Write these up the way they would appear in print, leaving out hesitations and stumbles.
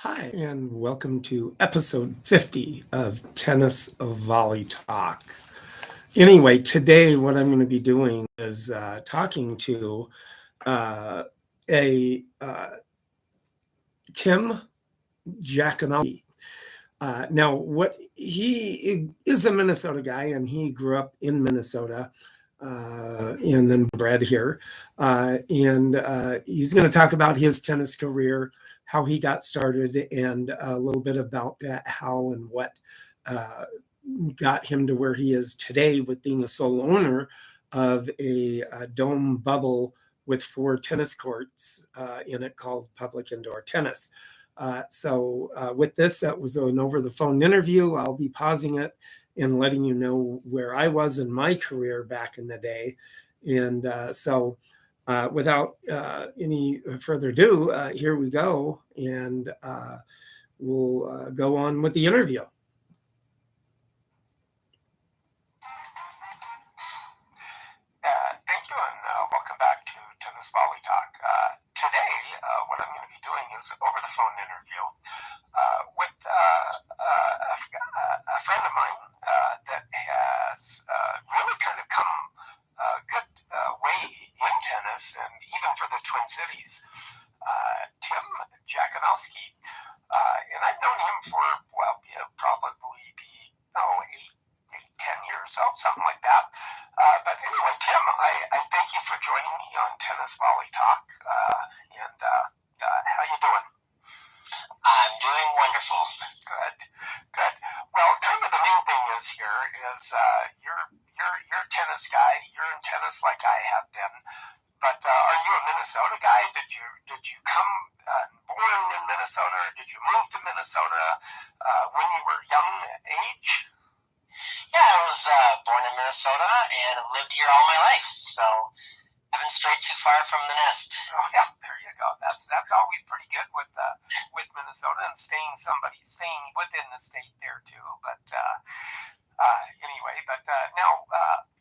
Hi, and welcome to episode 50 of Tennis Volley Talk. Anyway, today what I'm going to be doing is talking to uh, a Tim Jachymowski. Now, what he is a Minnesota guy, and he grew up in Minnesota and then bred here. And he's going to talk about his tennis career, how he got started, and a little bit about how and what uh, got him to where he is today with being a sole owner of a dome bubble with 4 tennis courts in it called Public Indoor Tennis. With this, that was an over the phone interview. I'll be pausing it and letting you know where I was in my career back in the day. And without any further ado, here we go, and we'll go on with the interview. Thank you, and welcome back to Tennis Volley Talk. Today, what I'm going to be doing is over the phone interview with a friend of mine that has really kind of come a good way in tennis, and even for the Twin Cities. Tim Jachymowski. And I've known him for, well, probably be, 10 years, something like that. But anyway, Tim, I thank you for joining me on Tennis Volley Talk. How you doing? I'm doing wonderful. Good. Well, kind of the main thing is you're a tennis guy. You're in tennis like I have been. But are you a Minnesota guy? Did you come born in Minnesota, or did you move to Minnesota when you were young age? Yeah, I was born in Minnesota and have lived here all my life, so I haven't strayed too far from the nest. Oh yeah, there you go. That's always pretty good with Minnesota, and staying within the state there too. But anyway, now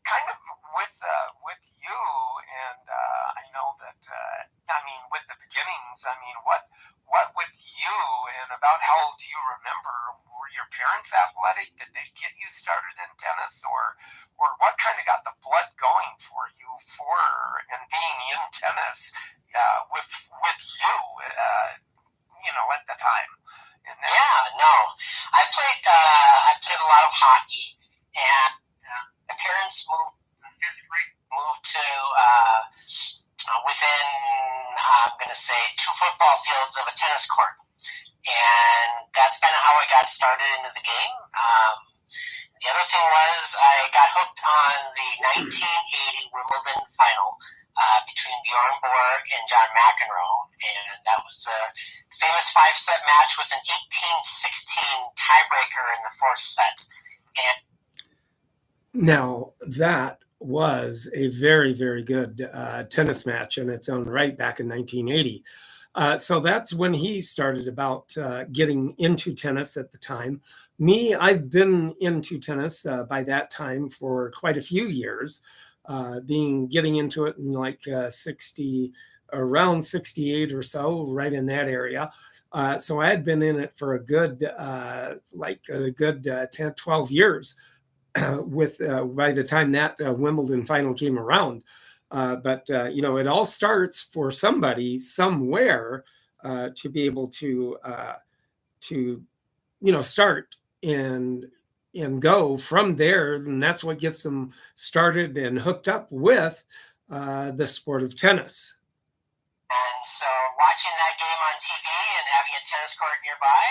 kind of with you, and I know that with the beginnings. What with you, and about how old do you remember? Were your parents athletic? Did they get you started in tennis, or what kind of got the blood going for you and being in tennis with you at the time? I played a lot of hockey, and my parents moved to within, I'm going to say, 2 football fields of a tennis court. And that's kind of how I got started into the game. The other thing was I got hooked on the 1980 Wimbledon final between Bjorn Borg and John McEnroe. And that was the famous 5-set match with an 18-16 tiebreaker in the 4th set. And now that was a very, very good tennis match in its own right back in 1980. So that's when he started about getting into tennis at the time. Me, I've been into tennis by that time for quite a few years, getting into it in like around 68 or so, right in that area. So I had been in it for a good 10, 12 years. By the time that Wimbledon final came around. It all starts for somebody somewhere to be able to start and go from there, and that's what gets them started and hooked up with the sport of tennis. And so watching that game on TV and having a tennis court nearby,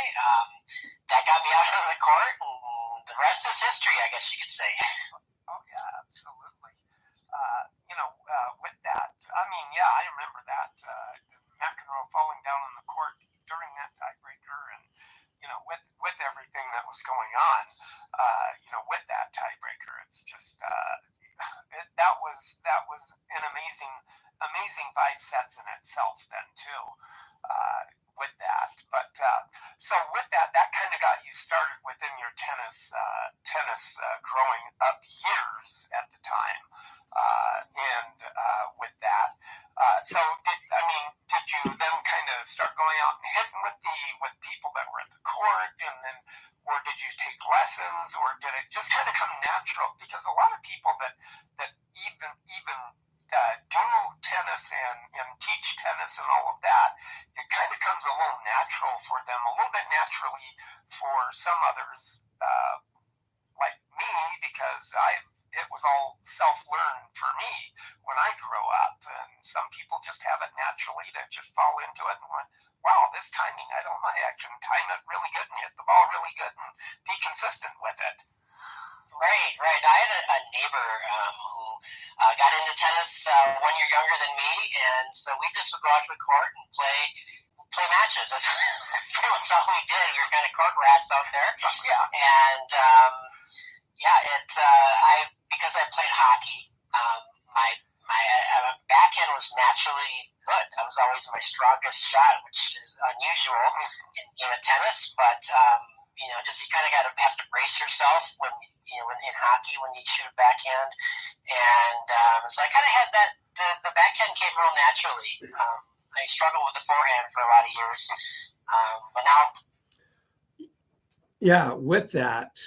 that got me out on the court, and the rest is history, I guess you could say. Oh, yeah, absolutely. With that, I remember that McEnroe falling down on the court during that tiebreaker, and, with everything that was going on, with that tiebreaker, it's just, that was an amazing 5 sets in itself then, too. with that. But so with that kind of got you started within your tennis growing up years at the time, and with that. So did you then kind of start going out and hitting with people that were at the court, and then, or did you take lessons, or did it just kind of come natural? Because a lot of people that even do tennis and teach tennis and all of that, it kind of comes a little natural for them, a little bit naturally for some others, like me, because it was all self-learned for me when I grew up, and some people just have it naturally to just fall into it and went, wow, this timing, I can time it really good and hit the ball really good and be consistent with it. Right. I had a neighbor who got into tennis 1 year younger than me, and so we just would go out to the court and play matches. That's pretty much all we did. We were kind of court rats out there. Yeah. And because I played hockey, my backhand was naturally good. That was always my strongest shot, which is unusual in game of tennis. But just you kind of have to brace yourself when in hockey when you shoot a backhand, and so I kind of had that. The backhand came real naturally. I struggled with the forehand for a lot of years, but now. Yeah, with that,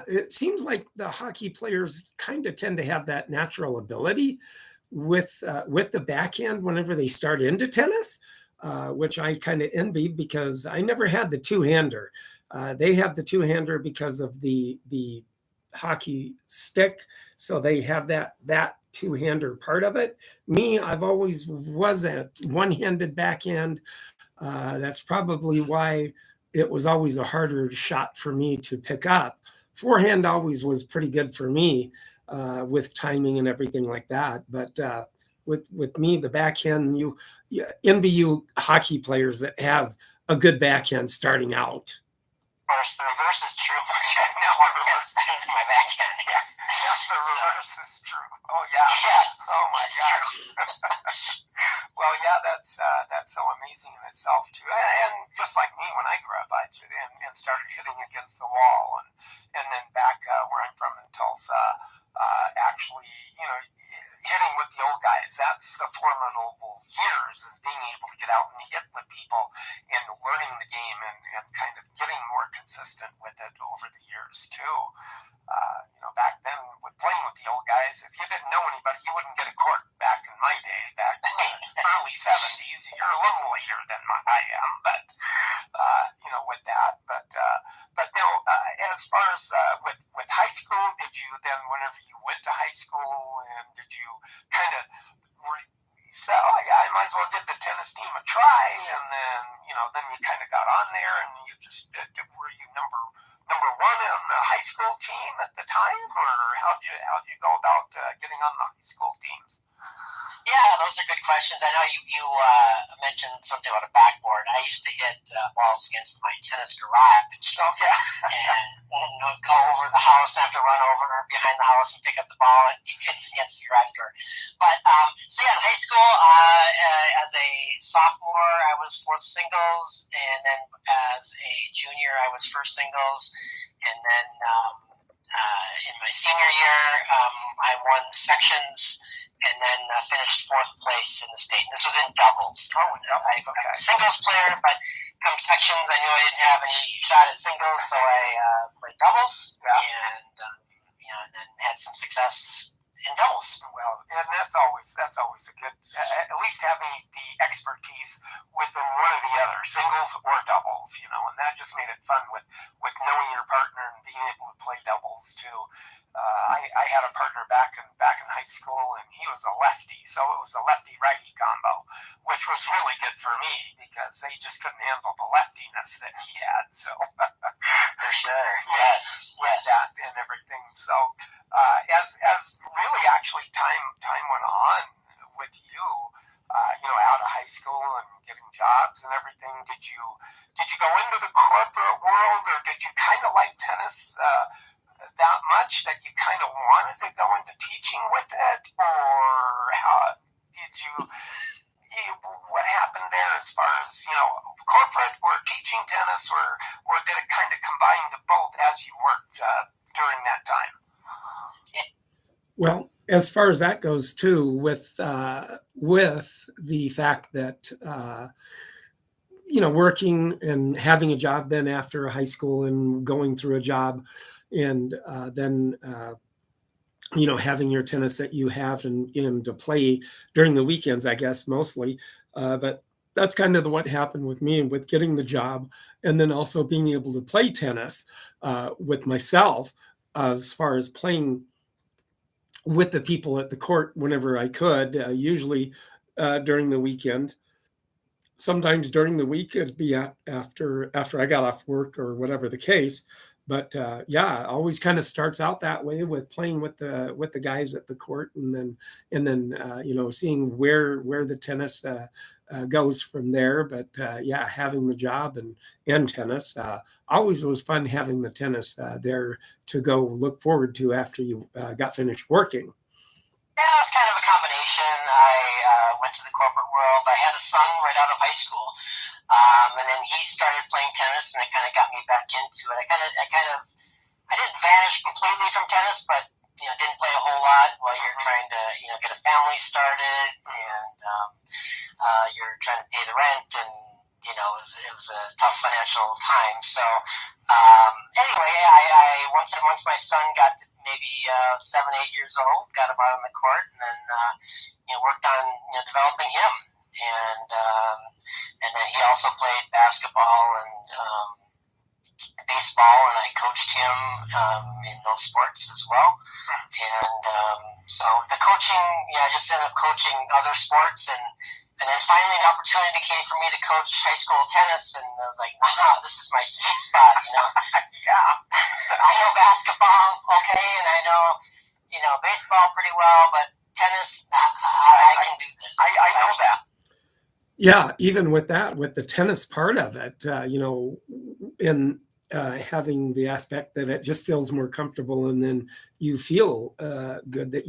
it seems like the hockey players kind of tend to have that natural ability with the backhand whenever they start into tennis, which I kind of envy because I never had the two-hander. They have the two-hander because of the hockey stick, so they have that two-hander part of it. Me, I've always was a one-handed backhand. That's probably why it was always a harder shot for me to pick up. Forehand always was pretty good for me with timing and everything like that. But with me, the backhand, you envy you hockey players that have a good backhand starting out. Of course, the reverse is true. No one has better than my backhand. Yeah, the reverse is true. Oh yeah. Yes. Oh my gosh. Well, yeah, that's so amazing in itself too. And just like me, when I grew up, I and started hitting against the wall, and then back where I'm from in Tulsa, actually, hitting with the old guys. That's the formidable years, is being able to get out and hit with people and learning the game and kind of getting more consistent with it over the years too. Back then, with playing with the old guys, if you didn't know anybody, you wouldn't get a court back in my day, back in the early 70s. You're a little later than I am, but, with that. But now, as far as with high school, did you then, whenever you went to high school, and did you kind of say, oh yeah, I might as well give the tennis team a try, and then, then you kind of got on there, and you just, were you number one on the high school team at the time, or how'd you go about getting on the high school teams? Yeah, those are good questions. I know you mentioned something about a backboard. I used to hit balls against my tennis garage. Oh, yeah. and go over the house and have to run over behind the house and pick up the ball and keep hitting against the garage door. But, in high school, as a sophomore, I was fourth singles, and then as a junior, I was first singles, and then in my senior year, I won sections, and then finished fourth place in the state. This was in doubles. Oh, in doubles, okay. I was a singles player, but come sections, I knew I didn't have any shot at singles, so I played doubles, and then had some success in doubles. Well, and that's always a good, at least having the expertise within one or the other, singles or doubles, and that just made it fun with knowing your partner and being able to play doubles too. I had a partner back in high school, and he was a lefty, so it was a lefty-righty combo, which was really good for me because they just couldn't handle the leftiness that he had. So for sure, yes, that and everything. So as really actually time went on with you, out of high school and getting jobs and everything, did you go into the corporate world, or did you kind of like tennis that much that you kind of wanted to go into teaching with it, or how did you what happened there as far as, corporate or teaching tennis, or did it kind of combine to both as you worked during that time? Well, as far as that goes too, with the fact that working and having a job then after high school and going through a job, and then having your tennis that you have and to play during the weekends, I guess mostly, but that's kind of what happened with me and with getting the job, and then also being able to play tennis with myself, as far as playing with the people at the court whenever I could, usually during the weekend. Sometimes during the week it'd be after I got off work or whatever the case. But yeah, always kind of starts out that way with playing with the guys at the court, and then seeing where the tennis goes from there. But yeah, having the job and tennis always was fun, having the tennis there to go look forward to after you got finished working. Yeah, it was kind of a combination. I went to the corporate world. I had a son right out of high school, and then he started playing tennis, and it kind of got me back into it. I didn't vanish completely from tennis, but didn't play a whole lot while you're trying to get a family started, and you're trying to pay the rent, and it was a tough financial time. So anyway, I once my son got to maybe 7, 8 years old, got him out on the court, and then worked on developing him, and then he also played basketball and baseball, and I coached him in those sports as well. And so the coaching, I just ended up coaching other sports, and then finally an opportunity came for me to coach high school tennis, and I was like, this is my sweet spot, Yeah. I know basketball, okay, and I know, baseball pretty well, but tennis, I can do this. I know that. Yeah, even with the tennis part of it, in having the aspect that it just feels more comfortable, and then you feel good that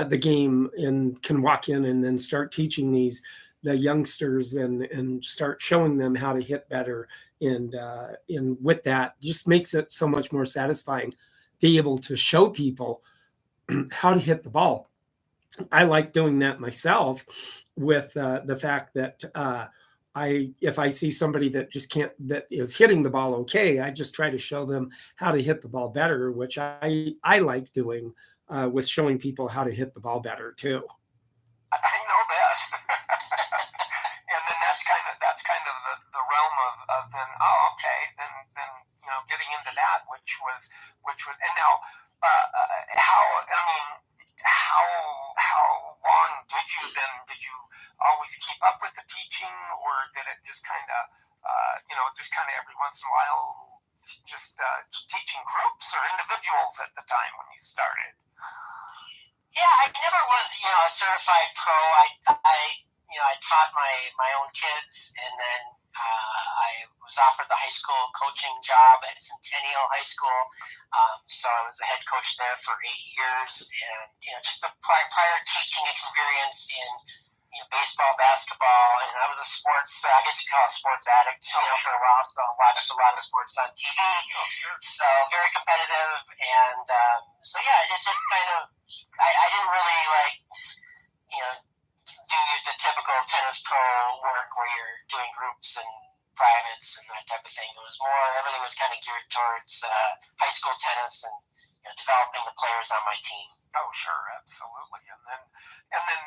the game and can walk in and then start teaching the youngsters and start showing them how to hit better, and with that just makes it so much more satisfying, be able to show people how to hit the ball. I like doing that myself, with the fact that if I see somebody that is hitting the ball okay, I just try to show them how to hit the ball better, which I like doing with showing people how to hit the ball better too. I know this. And then that's kind of the realm of then, then getting into that, which was and now how long did you always keep up with the teaching, or did it just kind of every once in a while just teaching groups or individuals at the time when you started? Yeah, I never was, a certified pro. I taught my own kids, and then I was offered the high school coaching job at Centennial High School. So I was the head coach there for 8 years, and just the prior teaching experience in baseball, basketball, and I was a sports, I guess you call it a sports addict, for a while. So I watched a lot of sports on TV. So very competitive, and so yeah, it just kind of, I didn't really do the typical tennis pro work where you're doing groups and privates and that type of thing. It was more, everything was kind of geared towards high school tennis and developing the players on my team. Oh, sure, absolutely. And then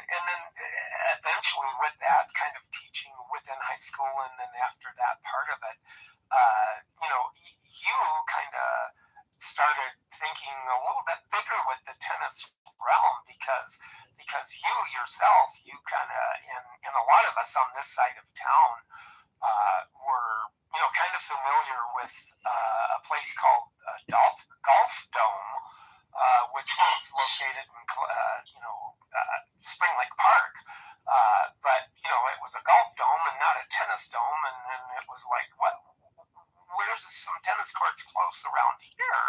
eventually, with that kind of teaching within high school, and then after that part of it, you kind of started thinking a little bit bigger with the tennis realm, because you yourself, you kind of, and a lot of us on this side of town were kind of familiar with a place called Golf Dome, which was located in Spring Lake Park, but it was a golf dome and not a tennis dome, and then it was like, where's some tennis courts close around here?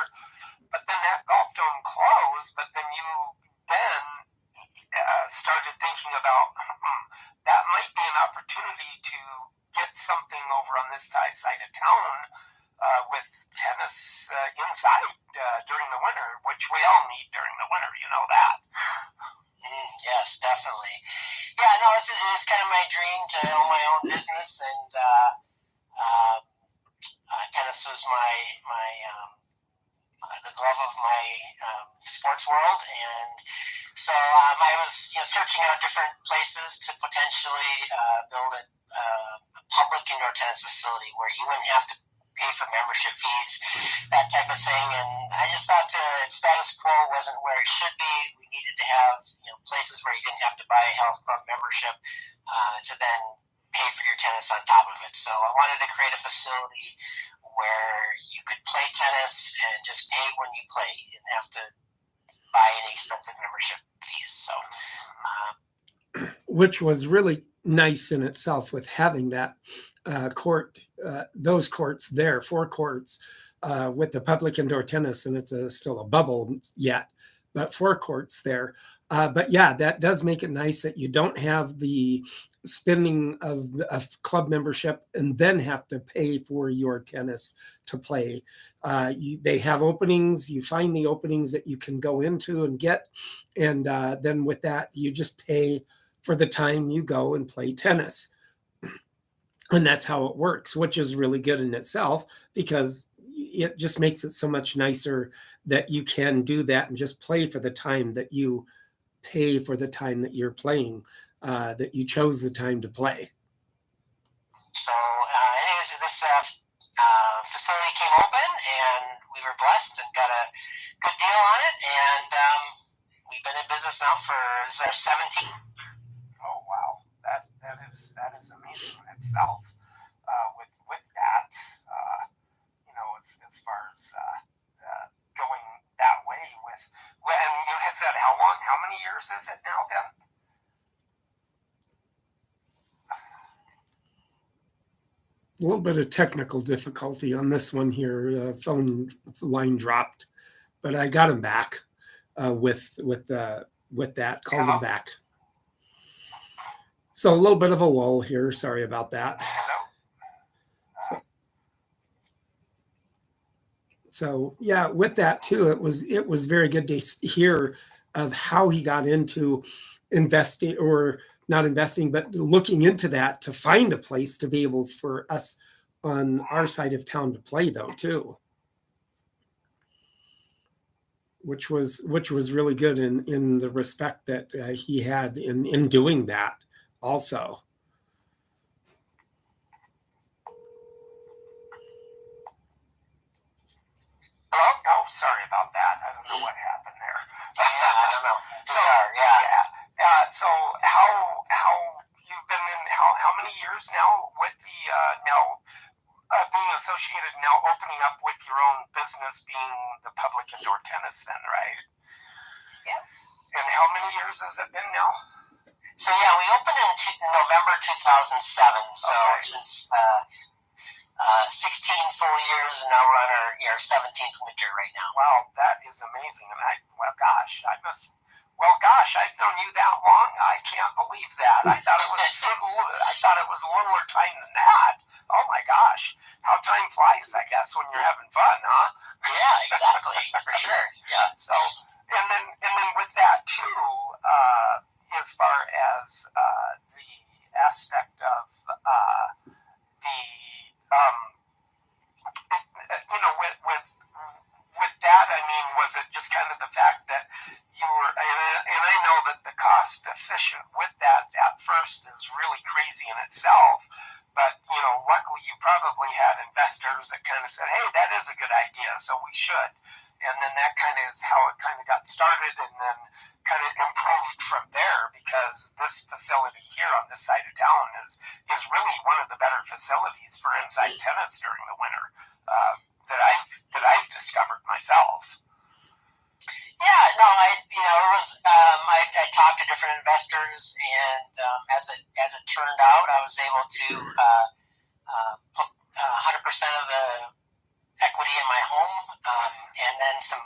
But then that golf dome closed, but then you started thinking of about, that might be an opportunity to get something over on this side of town with tennis inside during the winter, which we all need during the winter, you know that. Yes, definitely. Yeah, no, it's kind of my dream to own my own business, and tennis was the love of my sports world, and so I was searching out different places to potentially build a public indoor tennis facility where you wouldn't have to pay for membership fees, that type of thing. And I just thought the status quo wasn't where it should be. We needed to have places where you didn't have to buy a health club membership to then pay for your tennis on top of it. So I wanted to create a facility where you could play tennis and just pay when you play. You didn't have to buy any expensive membership fees. So, which was really nice in itself with having that court, those courts there, 4 courts with the public indoor tennis, and it's still a bubble yet, but 4 courts there. But yeah, that does make it nice that you don't have the spending of club membership and then have to pay for your tennis to play. They have openings. You find the openings that you can go into and get. And then with that, you just pay for the time you go and play tennis. And that's how it works, which is really good in itself, because it just makes it so much nicer that you can do that and just play for the time that you pay for the time that you're playing, that you chose the time to play. So anyways, this facility came open, and we were blessed and got a good deal on it, and we've been in business now for our 17th. Oh wow, that is amazing in itself. With that, as far as going that way and you had said how long? How many years is it now, Ben? A little bit of technical difficulty on this one here. Phone line dropped, but I got him back with that. Called him back. So a little bit of a lull here. Sorry about that. So yeah, with that too, it was very good to hear of how he got into investing, or not investing, but looking into that to find a place to be able for us on our side of town to play though too, which was really good in the respect that he had in doing that also. Oh, sorry about that. I don't know what happened there. Yeah, I don't know. So how you've been in how many years now with the being associated now, opening up with your own business, being the public indoor tennis then, right? Yeah. And how many years has it been now? So yeah, we opened in November 2007. So it's been 16 full years, and now we're on our 17th winter right now. Wow, that is amazing. And I've known you that long. I can't believe that. I thought it was a little more time than that. Oh my gosh, how time flies, I guess, when you're having fun, huh? Yeah, exactly, for sure. Yeah. So, and then with that too, as far as the aspect of with that, I mean, was it just kind of the fact that you were, and I know that the cost efficient with that at first is really crazy in itself, but, luckily you probably had investors that kind of said, hey, that is a good idea, so we should. And then that kind of is how it kind of got started, and then kind of improved from there, because this facility here on this side of town is really one of the better facilities for inside tennis during the winter that I've discovered myself. Yeah, no, it was. I talked to different investors, and as it turned out, I was able to put 100% of the equity in my home, and then some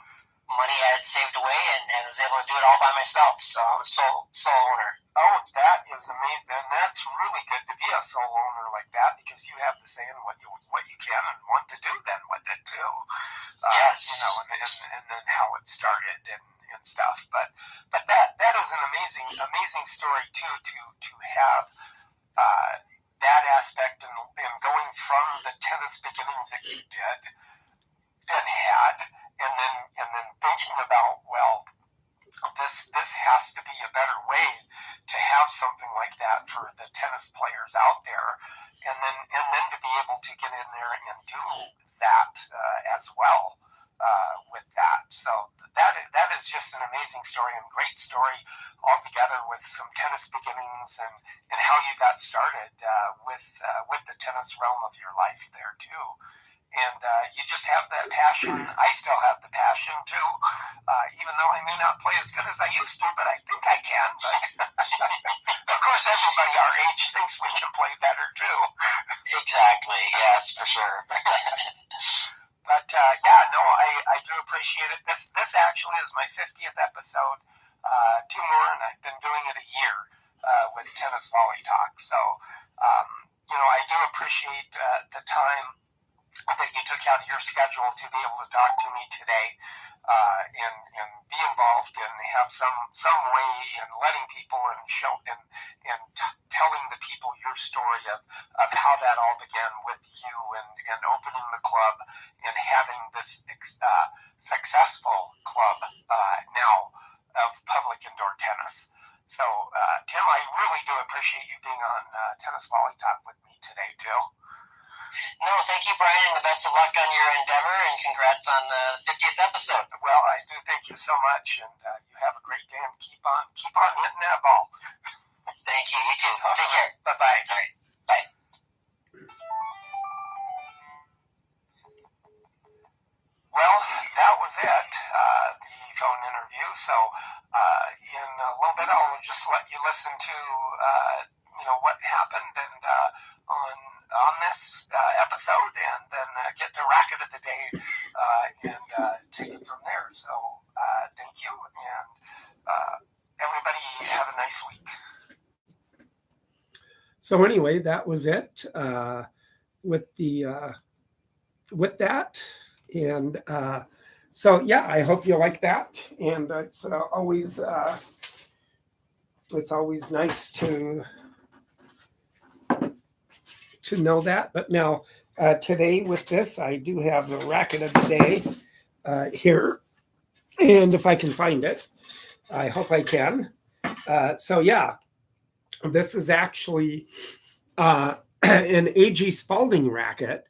money I had saved away, and was able to do it all by myself. So I'm a sole owner. Oh, that is amazing, and that's really good to be a sole owner like that, because you have the say in what you can and want to do then with it too. Yes. And then how it started and stuff. But that is an amazing story too, to have that aspect and going from the tennis beginnings that you did and had, and then thinking about, well, this has to be a better way to have something like that for the tennis players out there, and then to be able to get in there and do that as well with that. So that is just an amazing story and great story altogether, with some tennis beginnings and how you got started with the tennis realm of your life there too. And you just have that passion. I still have the passion too, even though I may not play as good as I used to, but I think I can. But of course, everybody our age thinks we can play better too. Exactly. Yes, for sure. But yeah, no, I do appreciate it. This actually is my 50th episode. 2 more, and I've been doing it a year with Tennis Volley Talk. So, I do appreciate the time that you took out of your schedule to be able to talk to me today, and be involved and have some way in letting people and show and telling the people your story of how that all began with you and opening the club and having this successful club now of public indoor tennis. So, Tim, I really do appreciate you being on Tennis Volley Talk with me today too. No, thank you, Brian, and the best of luck on your endeavor, and congrats on the 50th episode. Well, I do thank you so much, and you have a great day, and keep on hitting that ball. Thank you. You too. Take care. Bye-bye. All right. Bye. Well, that was it, the phone interview. So in a little bit, I'll just let you listen to what happened and on this episode, and then get to Racket of the Day and take it from there. So thank you, and everybody have a nice week. So anyway, that was it with that. And so, yeah, I hope you like that. And it's always nice to know that. But now today with this, I do have the Racket of the Day here. And if I can find it, I hope I can. So, yeah, this is actually an A.G. Spalding racket,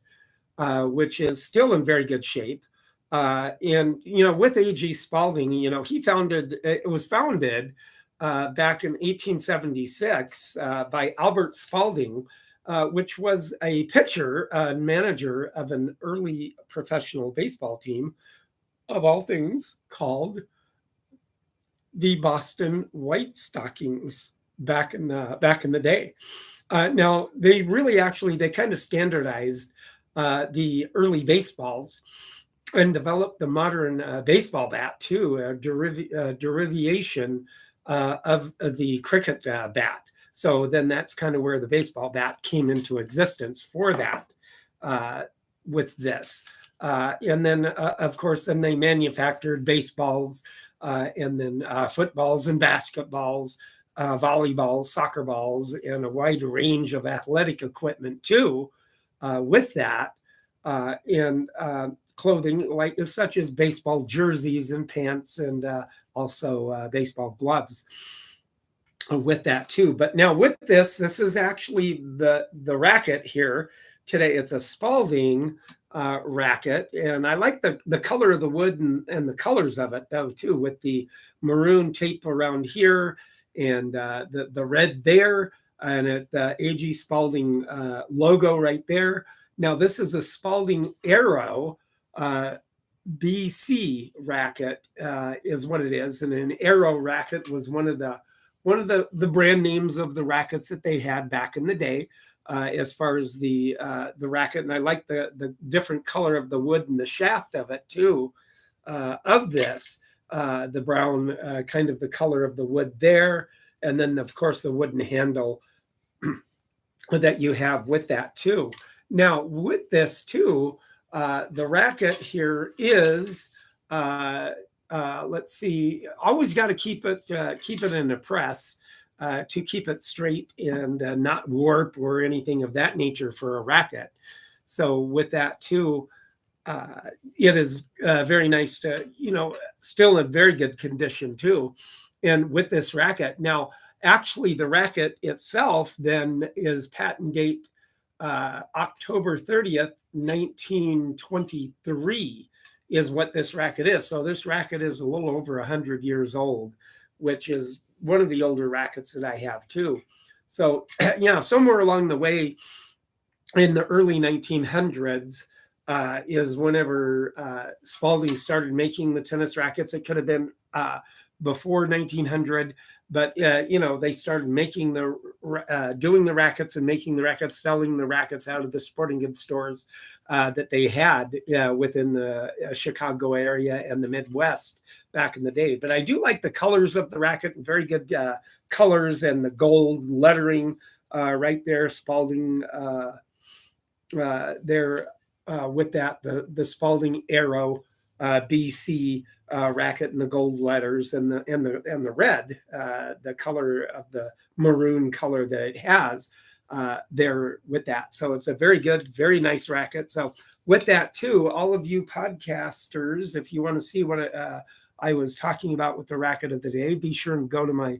which is still in very good shape. And, with A.G. Spalding, it was founded back in 1876 by Albert Spalding, which was a pitcher and manager of an early professional baseball team, of all things, called the Boston White Stockings back in the day. Now, they kind of standardized the early baseballs and developed the modern baseball bat too, a derivation of the cricket bat. So then that's kind of where the baseball bat came into existence for that with this. And then, of course, then they manufactured baseballs and then footballs and basketballs, volleyballs, soccer balls, and a wide range of athletic equipment too. With that, and clothing such as baseball jerseys and pants, and also baseball gloves with that too. But now with this is actually the racket here today. It's a Spalding racket, and I like the color of the wood and the colors of it though too, with the maroon tape around here and the red there, and the A.G. Spalding logo right there. Now this is a Spalding Aero BC racket is what it is, and an Aero racket was one of the brand names of the rackets that they had back in the day, as far as the racket. And I like the different color of the wood and the shaft of it too, of this, the brown, kind of the color of the wood there, and then of course the wooden handle that you have with that too. Now with this too, the racket here is, let's see, always got to keep it in a press to keep it straight and not warp or anything of that nature for a racket. So with that too, it is very nice to, still in very good condition too. And with this racket, now actually the racket itself then is patent date October 30th, 1923 is what this racket is. So this racket is a little over 100 years old, which is one of the older rackets that I have too. So yeah, somewhere along the way in the early 1900s is whenever Spalding started making the tennis rackets. It could have been before 1900, but they started making doing the rackets and making the rackets, selling the rackets out of the sporting goods stores that they had within the Chicago area and the Midwest back in the day. But I do like the colors of the racket, very good colors, and the gold lettering right there, Spalding there with that, the Spalding Arrow BC racket and the gold letters and the red, the color of the maroon color that it has there with that. So it's a very good, very nice racket. So with that too, all of you podcasters, if you want to see what I was talking about with the racket of the day, be sure and go to my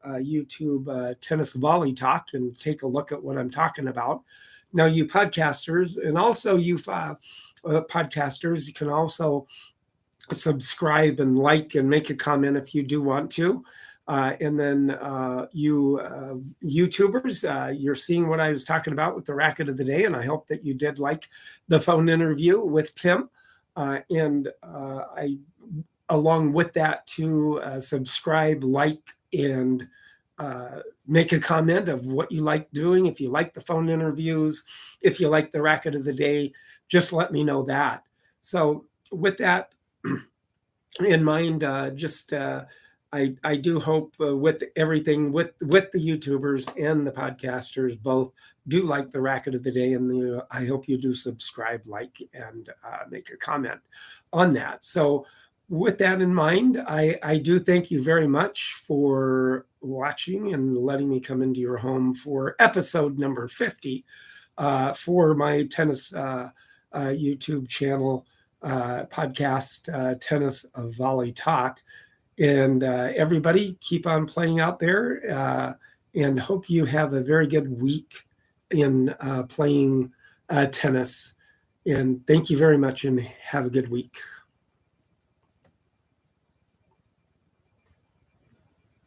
YouTube Tennis Volley Talk and take a look at what I'm talking about. Now, you podcasters, and also you podcasters, you can also subscribe and like and make a comment if you do want to. And then you YouTubers, you're seeing what I was talking about with the racket of the day, and I hope that you did like the phone interview with Tim. And I, along with that, to subscribe, like, and make a comment of what you like doing. If you like the phone interviews, if you like the racket of the day, just let me know that. So with that in mind, I do hope with everything, with the YouTubers and the podcasters, both do like the racket of the day, and I hope you do subscribe, like, and make a comment on that. So with that in mind, I do thank you very much for watching and letting me come into your home for episode number 50 for my tennis YouTube channel podcast, Tennis Volley Talk. And everybody, keep on playing out there, and hope you have a very good week in playing tennis. And thank you very much, and have a good week.